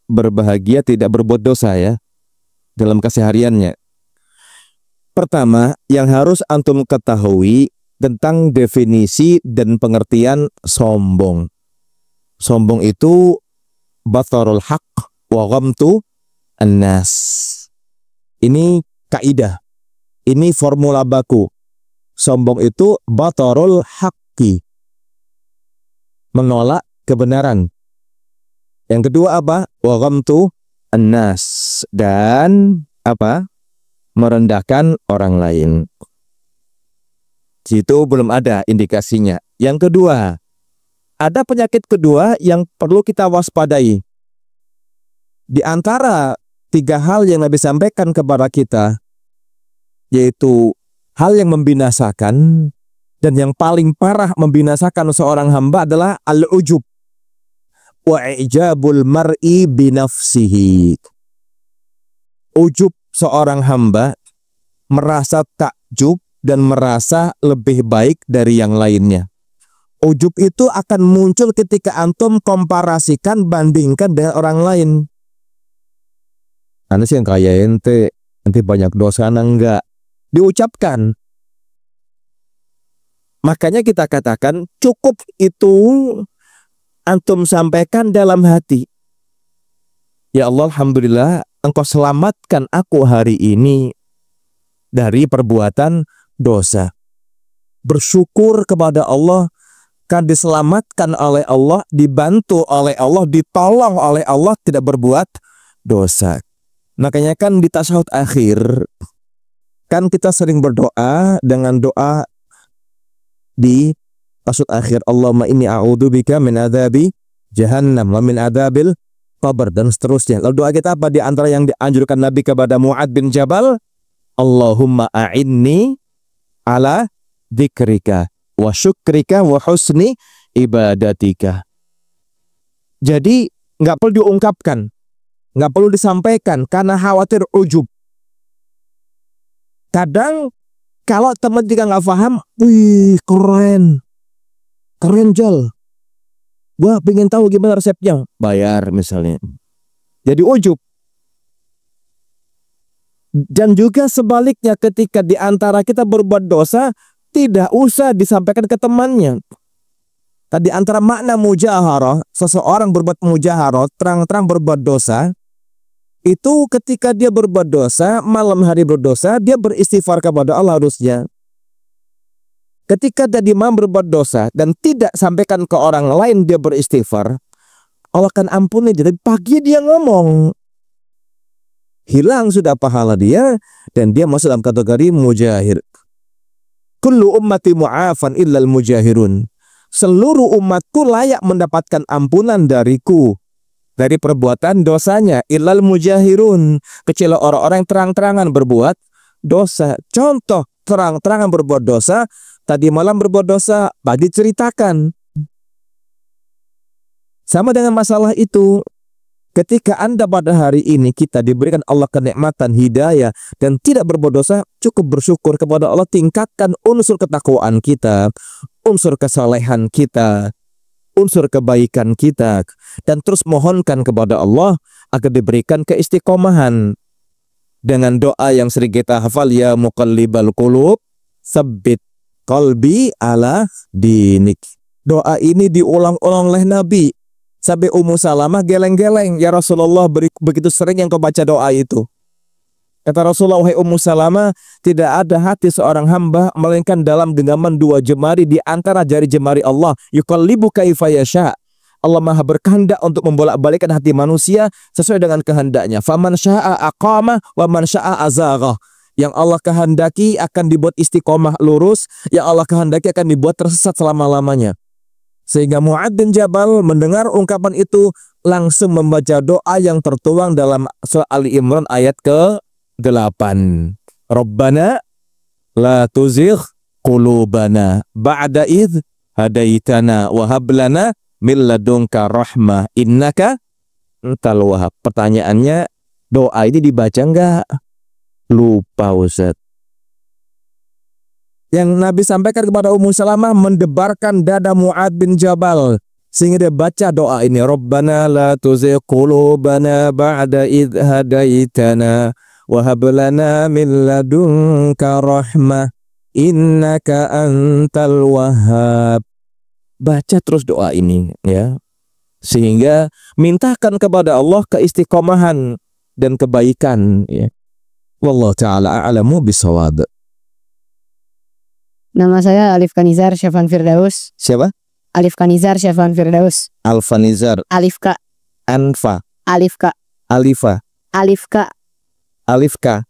berbahagia tidak berbuat dosa ya dalam kesehariannya? Pertama, yang harus antum ketahui tentang definisi dan pengertian sombong. Sombong itu batarul haq wa ghamtu an-nas. Ini kaidah. Ini formula baku. Sombong itu batarul haqqi, menolak kebenaran. Yang kedua apa? Wa ghamtu an-nas, dan apa? Merendahkan orang lain. Situ belum ada indikasinya. Yang kedua, ada penyakit kedua yang perlu kita waspadai. Di antara tiga hal yang Nabi sampaikan kepada kita, yaitu hal yang membinasakan dan yang paling parah membinasakan seorang hamba adalah al-ujub wa ijabul mar'i binafsihi. Ujub seorang hamba, merasa takjub dan merasa lebih baik dari yang lainnya. Ujub itu akan muncul ketika antum komparasikan, bandingkan dengan orang lain. Anda sih yang kaya ente, nanti banyak dosa, enggak diucapkan. Makanya kita katakan cukup itu antum sampaikan dalam hati. Ya Allah, alhamdulillah Engkau selamatkan aku hari ini dari perbuatan dosa. Bersyukur kepada Allah kan diselamatkan oleh Allah, dibantu oleh Allah, ditolong oleh Allah tidak berbuat dosa. Makanya kan di tasyahud akhir kan kita sering berdoa dengan doa di tasyahud akhir, Allahumma inni a'udzubika min adzabi jahannam wa min adzabil qabr, dan seterusnya. Lalu doa kita apa? Di antara yang dianjurkan Nabi kepada Mu'ad bin Jabal, Allahumma a'inni ala dzikrika wa syukrika wa husni ibadatika. Jadi nggak perlu diungkapkan, nggak perlu disampaikan karena khawatir ujub. Kadang kalau teman juga nggak paham, wih keren, keren Jal, Wah, pengen tahu gimana resepnya, bayar misalnya. Jadi ujub. Dan juga sebaliknya, ketika di antara kita berbuat dosa, tidak usah disampaikan ke temannya. Tadi antara makna mujaharah, seseorang berbuat mujaharah, terang-terang berbuat dosa, itu ketika dia berbuat dosa, malam hari berdosa, dia beristighfar kepada Allah harusnya. Ketika tadi malam berbuat dosa dan tidak sampaikan ke orang lain dia beristighfar, Allah akan ampuni dia. Tapi pagi dia ngomong, hilang sudah pahala dia dan dia masuk dalam kategori mujahir. Kullu ummati mu'afan illal mujahirun. Seluruh umatku layak mendapatkan ampunan dariku dari perbuatan dosanya, illal mujahirun, kecuali orang-orang yang terang-terangan berbuat dosa. Contoh terang-terangan berbuat dosa, tadi malam berbuat dosa, pagi ceritakan. Sama dengan masalah itu, ketika Anda pada hari ini kita diberikan Allah kenikmatan hidayah dan tidak berbuat dosa, cukup bersyukur kepada Allah, tingkatkan unsur ketakwaan kita, unsur kesalehan kita, unsur kebaikan kita, dan terus mohonkan kepada Allah agar diberikan keistiqomahan dengan doa yang sering kita hafal, ya muqallibal qulub tsabbit qalbi ala dinik. Doa ini diulang-ulang oleh Nabi sampai Ummu Salamah geleng-geleng, ya Rasulullah, begitu sering yang kau baca doa itu. Kata Rasulullah, wahai Ummu Salamah, tidak ada hati seorang hamba melainkan dalam genggaman dua jemari di antara jari jemari Allah. Yuqallibu kaifa yasha. Allah Maha berkehendak untuk membolak-balikkan hati manusia sesuai dengan kehendaknya. Faman syaa aqama wa man syaa azagha. Yang Allah kehendaki akan dibuat istiqomah lurus, yang Allah kehendaki akan dibuat tersesat selama-lamanya. Sehingga Mu'adz bin Jabal mendengar ungkapan itu langsung membaca doa yang tertuang dalam surah Ali Imran ayat ke-8. Rabbana la tuzigh qulubana ba'da idh hadaitana wa hab lana min ladunka rahmah innaka antal wahhab. Pertanyaannya, doa ini dibaca enggak? Lupa Ustaz. Yang Nabi sampaikan kepada Ummu Salamah mendebarkan dada Mu'adz bin Jabal sehingga dia baca doa ini, Rabbana la tuzigh qulubana ba'da idh hadaitana wa hab lana min ladunka rahmah innaka antal wahhab. Baca terus doa ini ya, sehingga mintakan kepada Allah keistiqomahan dan kebaikan ya. Wallahu ta'ala a'lamu bisawab. Nama saya Alif Kanizar Syafan Firdaus. Siapa? Alif Kanizar Syafan Firdaus. Alfanizar. Alifka. Anfa. Alifka. Alifa. Alifka. Alifka.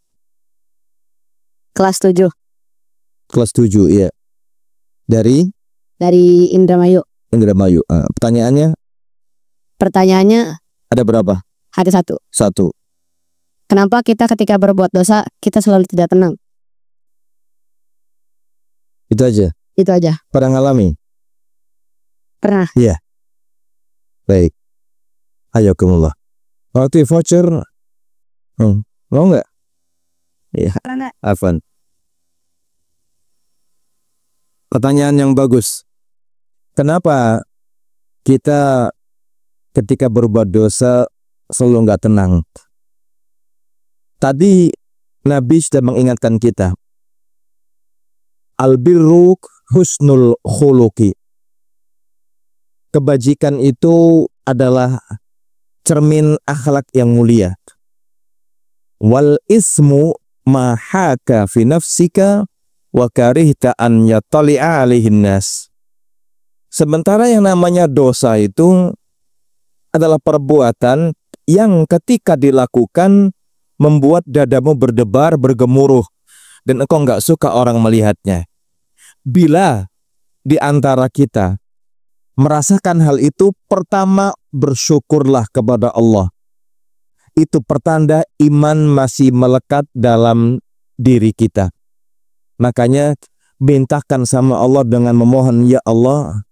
Kelas 7. Kelas 7 ya. Dari Indramayu. Indramayu. Pertanyaannya? Pertanyaannya Ada berapa? ada 1. 1. Kenapa kita ketika berbuat dosa kita selalu tidak tenang? Itu aja. Itu aja. Pernah ngalami? Pernah. Iya. Baik. Hayakumullah. Waktu voucher. Mau nggak? Iya. Pernah. Afan. Pertanyaan yang bagus. Kenapa kita ketika berbuat dosa selalu nggak tenang? Tadi Nabi sudah mengingatkan kita. Al-birru husnul khuluqi. Kebajikan itu adalah cermin akhlak yang mulia. Wal ismu ma haka fi nafsika wa karihta an yattali'a alaihin nas. Sementara yang namanya dosa itu adalah perbuatan yang ketika dilakukan membuat dadamu berdebar, bergemuruh, dan engkau nggak suka orang melihatnya. Bila di antara kita merasakan hal itu, pertama bersyukurlah kepada Allah. Itu pertanda iman masih melekat dalam diri kita. Makanya mintakan sama Allah dengan memohon, ya Allah,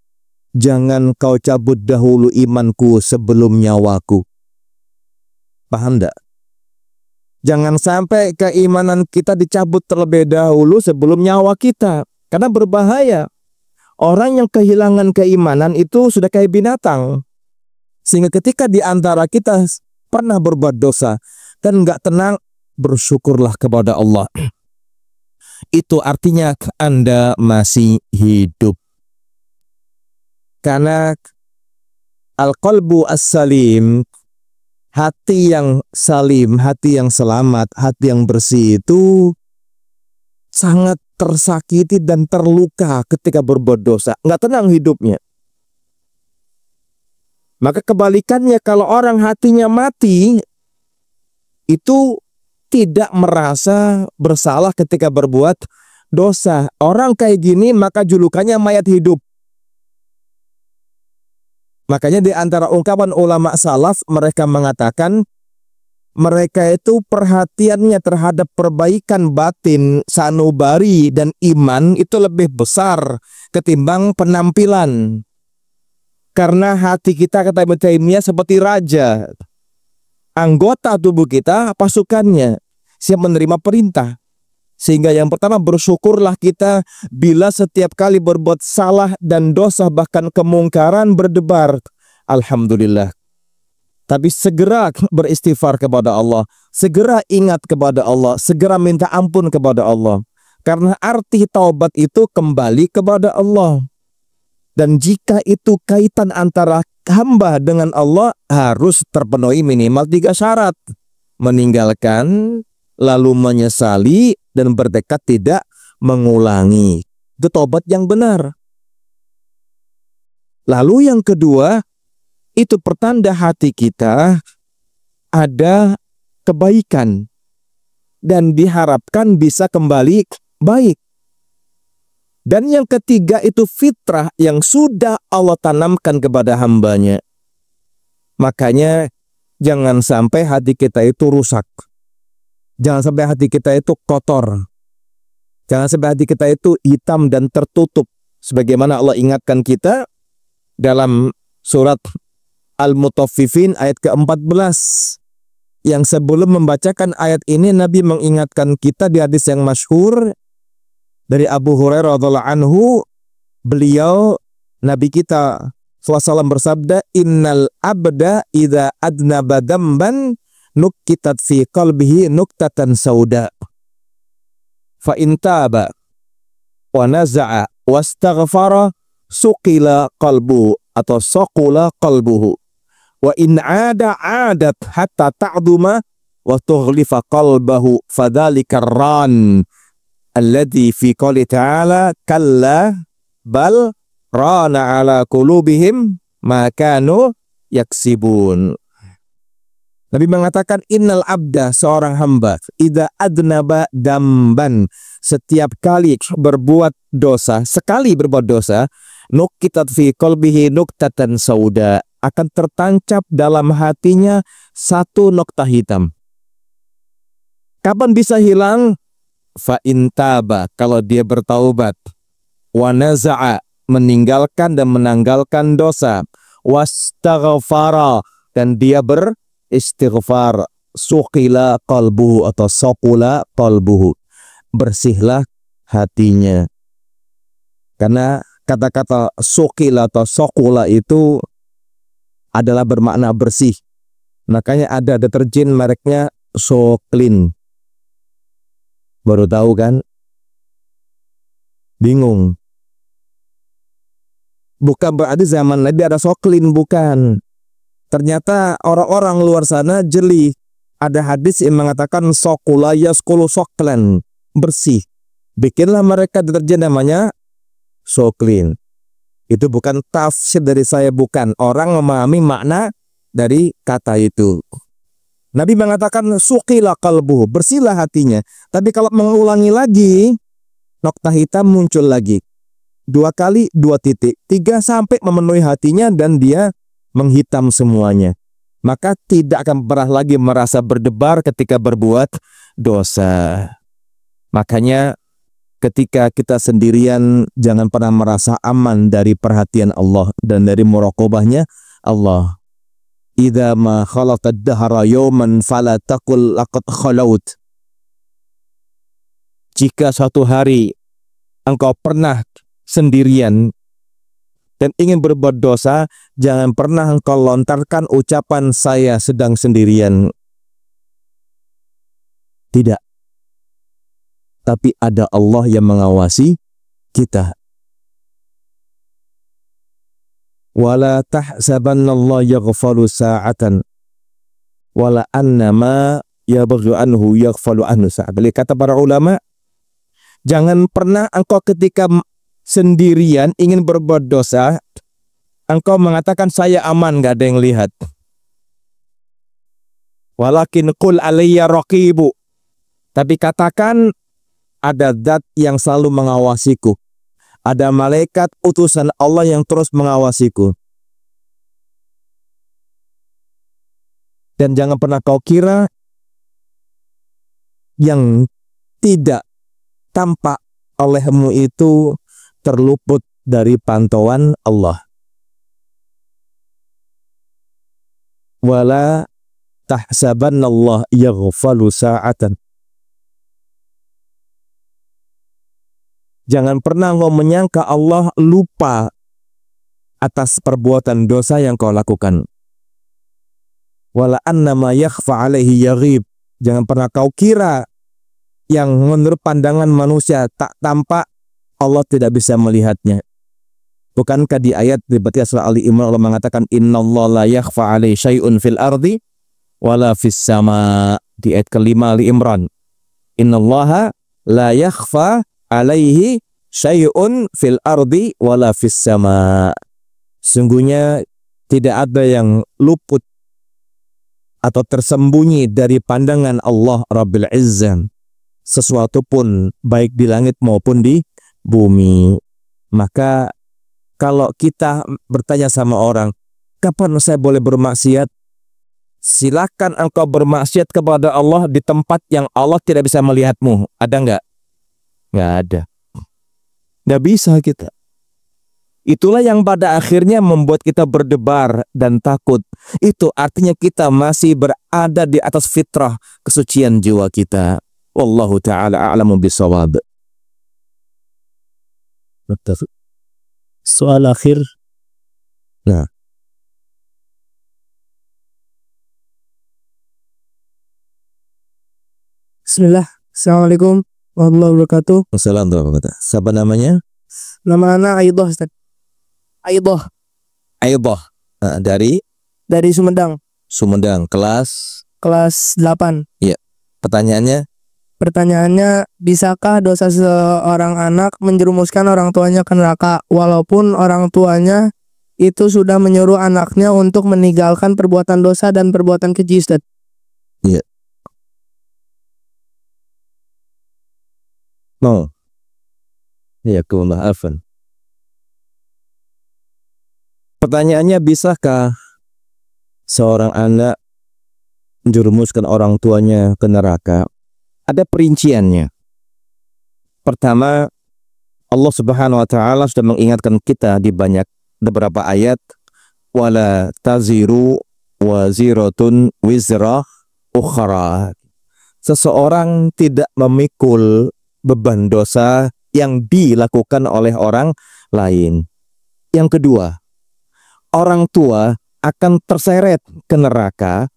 jangan kau cabut dahulu imanku sebelum nyawaku. Paham enggak? Jangan sampai keimanan kita dicabut terlebih dahulu sebelum nyawa kita. Karena berbahaya. Orang yang kehilangan keimanan itu sudah kayak binatang. Sehingga ketika di antara kita pernah berbuat dosa dan nggak tenang, bersyukurlah kepada Allah. Itu artinya Anda masih hidup. Karena al-qalbu as-salim, hati yang salim, hati yang selamat, hati yang bersih itu sangat tersakiti dan terluka ketika berbuat dosa. Nggak tenang hidupnya. Maka kebalikannya, kalau orang hatinya mati, itu tidak merasa bersalah ketika berbuat dosa. Orang kayak gini maka julukannya mayat hidup. Makanya di antara ungkapan ulama salaf, mereka mengatakan mereka itu perhatiannya terhadap perbaikan batin, sanubari dan iman itu lebih besar ketimbang penampilan. Karena hati kita, kata Ibnu Taimiyah, seperti raja. Anggota tubuh kita pasukannya, siap menerima perintah. Sehingga yang pertama, bersyukurlah kita bila setiap kali berbuat salah dan dosa bahkan kemungkaran berdebar. Alhamdulillah. Tapi segera beristighfar kepada Allah, segera ingat kepada Allah, segera minta ampun kepada Allah. Karena arti taubat itu kembali kepada Allah. Dan jika itu kaitan antara hamba dengan Allah, harus terpenuhi minimal 3 syarat. Meninggalkan, lalu menyesali, dan bertekad tidak mengulangi. Itu taubat yang benar. Lalu yang kedua, itu pertanda hati kita ada kebaikan. Dan diharapkan bisa kembali baik. Dan yang ketiga itu fitrah yang sudah Allah tanamkan kepada hambanya. Makanya jangan sampai hati kita itu rusak. Jangan sampai hati kita itu kotor. Jangan sampai hati kita itu hitam dan tertutup. Sebagaimana Allah ingatkan kita dalam surat Al-Mutaffifin ayat ke-14. Yang sebelum membacakan ayat ini, Nabi mengingatkan kita di hadis yang masyhur dari Abu Hurairah radhiyallahu anhu, beliau, Nabi kita SAW bersabda, innal abda idza adnaba damban nukkitat fi qalbihi nuktatan sauda. Fa in taba wa naza'a wastaghfara suqila qalbu atau saqula qalbuhu. Wa in adat hatta ta'duma wa tughlifa qalbahu fadhalika ran alladzi fi qouli ta'ala kalla bal rana ala qulubihim ma kanu yaksibun. Nabi mengatakan innal abda, seorang hamba, idza adnaba damban, setiap kali berbuat dosa, sekali berbuat dosa, nukitat fi qalbihi nuktatan sauda, akan tertancap dalam hatinya satu nokta hitam. Kapan bisa hilang? Fa intaba, kalau dia bertaubat, wa naza'a, meninggalkan dan menanggalkan dosa, wastaghfara, dan dia beristighfar, suqila qalbuhu atau saqula qalbuhu, bersihlah hatinya. Karena kata-kata suqila atau saqula itu adalah bermakna bersih. Makanya ada deterjen mereknya Soklin. Baru tahu kan? Bingung. Bukan berarti zaman Nabi ada Soklin, bukan. Ternyata orang-orang luar sana jeli. Ada hadis yang mengatakan sokula yaskulu soklan, bersih. Bikinlah mereka deterjen namanya Soklin. Itu bukan tafsir dari saya, bukan. Orang memahami makna dari kata itu. Nabi mengatakan suqila qalbuhu, bersihlah hatinya. Tapi kalau mengulangi lagi, nokta hitam muncul lagi. 2 kali 2 titik, 3 sampai memenuhi hatinya dan dia menghitam semuanya. Maka tidak akan pernah lagi merasa berdebar ketika berbuat dosa. Makanya ketika kita sendirian, jangan pernah merasa aman dari perhatian Allah dan dari muraqabahnya Allah. Idza ma khalatad dahra yawman fala taqul laqad khalaut. Jika suatu hari engkau pernah sendirian dan ingin berbuat dosa, jangan pernah engkau lontarkan ucapan saya sedang sendirian. Tidak. Tapi ada Allah yang mengawasi kita. Wala tahsabannallaha yaghfalu sa'atan wala annama yabghu anhu yaghfalu anhu sa'atan. Kata para ulama, jangan pernah engkau ketika sendirian ingin berbuat dosa, engkau mengatakan saya aman, gak ada yang lihat. Walakin qul alayya raqibu. Tapi katakan ada zat yang selalu mengawasiku. Ada malaikat utusan Allah yang terus mengawasiku. Dan jangan pernah kau kira yang tidak tampak olehmu itu terluput dari pantauan Allah. Wala tahsabannallaha yaghfalu sa'atan. Jangan pernah kau menyangka Allah lupa atas perbuatan dosa yang kau lakukan. Wala annama yakhfa alaihi yaghib. Jangan pernah kau kira yang menurut pandangan manusia tak tampak, Allah tidak bisa melihatnya. Bukankah di ayat di surah Ali Imran Allah mengatakan innallaha la yakhfa alaihi syai'un fil ardi wala fis sama. Di ayat kelima Ali Imran, innallaha la yakhfa alaihi syai'un fil ardi wala fis sama. Sungguhnya tidak ada yang luput atau tersembunyi dari pandangan Allah Rabbil Izzah, sesuatu pun baik di langit maupun di bumi. Maka kalau kita bertanya sama orang, kapan saya boleh bermaksiat? Silakan engkau bermaksiat kepada Allah di tempat yang Allah tidak bisa melihatmu. Ada nggak? Nggak ada. Nggak bisa kita. Itulah yang pada akhirnya membuat kita berdebar dan takut. Itu artinya kita masih berada di atas fitrah kesucian jiwa kita. Wallahu ta'ala a'lamu bisawab. Soal akhir. Nah. Bismillah. Assalamualaikum warahmatullahi wabarakatuh. Assalamualaikum warahmatullahi wabarakatuh. Siapa namanya? Nama anak Aidoh, Ustaz. Aidoh. Aidoh. Dari Sumedang. Sumedang. Kelas 8. Iya. Pertanyaannya, bisakah dosa seorang anak menjerumuskan orang tuanya ke neraka walaupun orang tuanya itu sudah menyuruh anaknya untuk meninggalkan perbuatan dosa dan perbuatan keji, Ustaz? Iya. No. Ya, maafan. Pertanyaannya, bisakah seorang anak menjerumuskan orang tuanya ke neraka? Ada perinciannya. Pertama, Allah Subhanahu wa taala sudah mengingatkan kita di beberapa ayat, wala taziru waziratun wizra ukhra. Seseorang tidak memikul beban dosa yang dilakukan oleh orang lain. Yang kedua, orang tua akan terseret ke neraka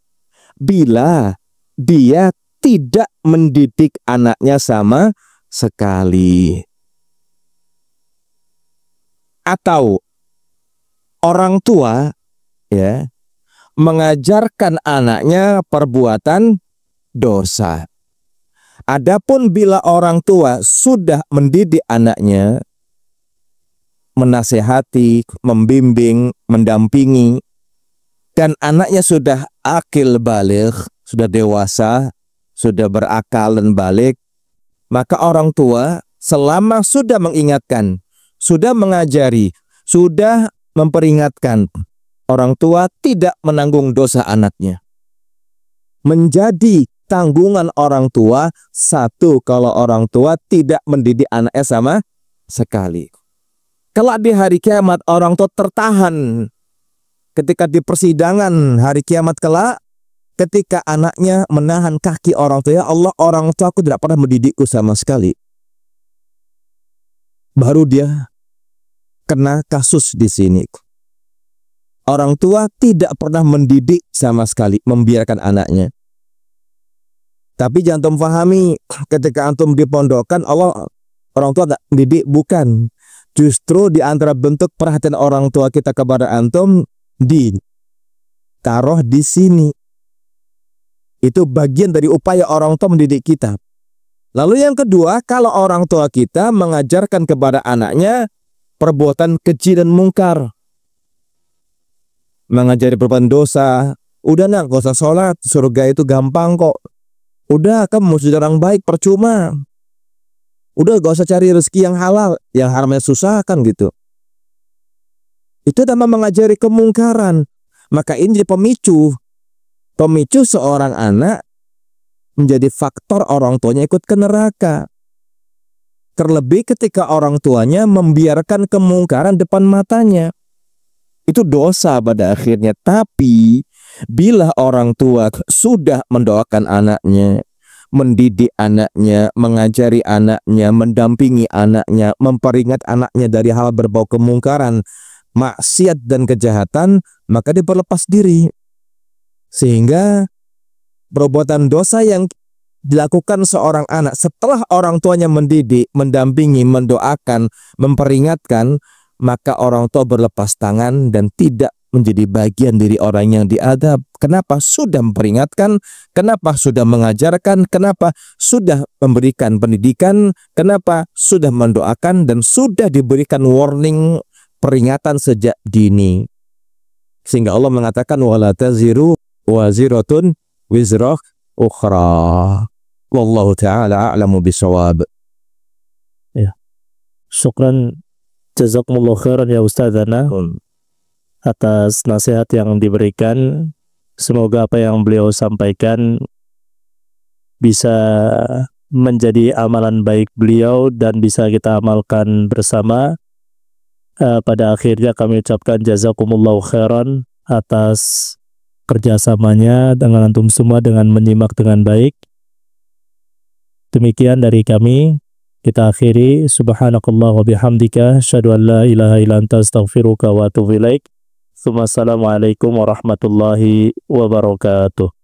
bila dia tidak mendidik anaknya sama sekali. Atau orang tua ya mengajarkan anaknya perbuatan dosa. Adapun bila orang tua sudah mendidik anaknya, menasehati, membimbing, mendampingi, dan anaknya sudah akil baligh, sudah dewasa, sudah berakal dan balik, maka orang tua selama sudah mengingatkan, sudah mengajari, sudah memperingatkan, orang tua tidak menanggung dosa anaknya. Menjadi tanggungan orang tua, satu, kalau orang tua tidak mendidik anaknya sama sekali. Kalau di hari kiamat orang tua tertahan ketika di persidangan hari kiamat kelak, ketika anaknya menahan kaki orang tua, ya Allah, orang tua aku tidak pernah mendidikku sama sekali. Baru dia kena kasus di sini. Orang tua tidak pernah mendidik sama sekali, membiarkan anaknya. Tapi jangan antum pahami, ketika antum di pondokan, orang tua nggak mendidik, bukan. Justru di antara bentuk perhatian orang tua kita kepada antum, ditaruh di sini. Itu bagian dari upaya orang tua mendidik kita. Lalu yang kedua, kalau orang tua kita mengajarkan kepada anaknya perbuatan keji dan mungkar, mengajari perbuatan dosa, udah nak, gak usah sholat, surga itu gampang kok. Udah, kamu sudah orang baik, percuma. Udah, gak usah cari rezeki yang halal, yang haramnya susah kan gitu. Itu tambah mengajari kemungkaran. Maka ini jadi pemicu seorang anak menjadi faktor orang tuanya ikut ke neraka. Terlebih ketika orang tuanya membiarkan kemungkaran depan matanya. Itu dosa pada akhirnya. Tapi bila orang tua sudah mendoakan anaknya, mendidik anaknya, mengajari anaknya, mendampingi anaknya, memperingat anaknya dari hal berbau kemungkaran, maksiat dan kejahatan, maka dia berlepas diri. Sehingga perbuatan dosa yang dilakukan seorang anak setelah orang tuanya mendidik, mendampingi, mendoakan, memperingatkan, maka orang tua berlepas tangan dan tidak menjadi bagian dari orang yang diadab. Kenapa? Sudah memperingatkan, kenapa? Sudah mengajarkan, kenapa? Sudah memberikan pendidikan, kenapa? Sudah mendoakan dan sudah diberikan warning, peringatan sejak dini. Sehingga Allah mengatakan wala taziru waziratun wizra ukhra. Wallahu ta'ala a'lamu bisawab. Ya. Syukran, jazakumullah khairan ya Ustadzana atas nasihat yang diberikan. Semoga apa yang beliau sampaikan bisa menjadi amalan baik beliau dan bisa kita amalkan bersama. Pada akhirnya kami ucapkan jazakumullah khairan atas kerjasamanya dengan antum semua dengan menyimak dengan baik. Demikian dari kami. Kita akhiri. Subhanakallah wa bihamdika asyhadu an la ilaha illa anta astaghfiruka wa atubu ilaik. Assalamualaikum warahmatullahi wabarakatuh.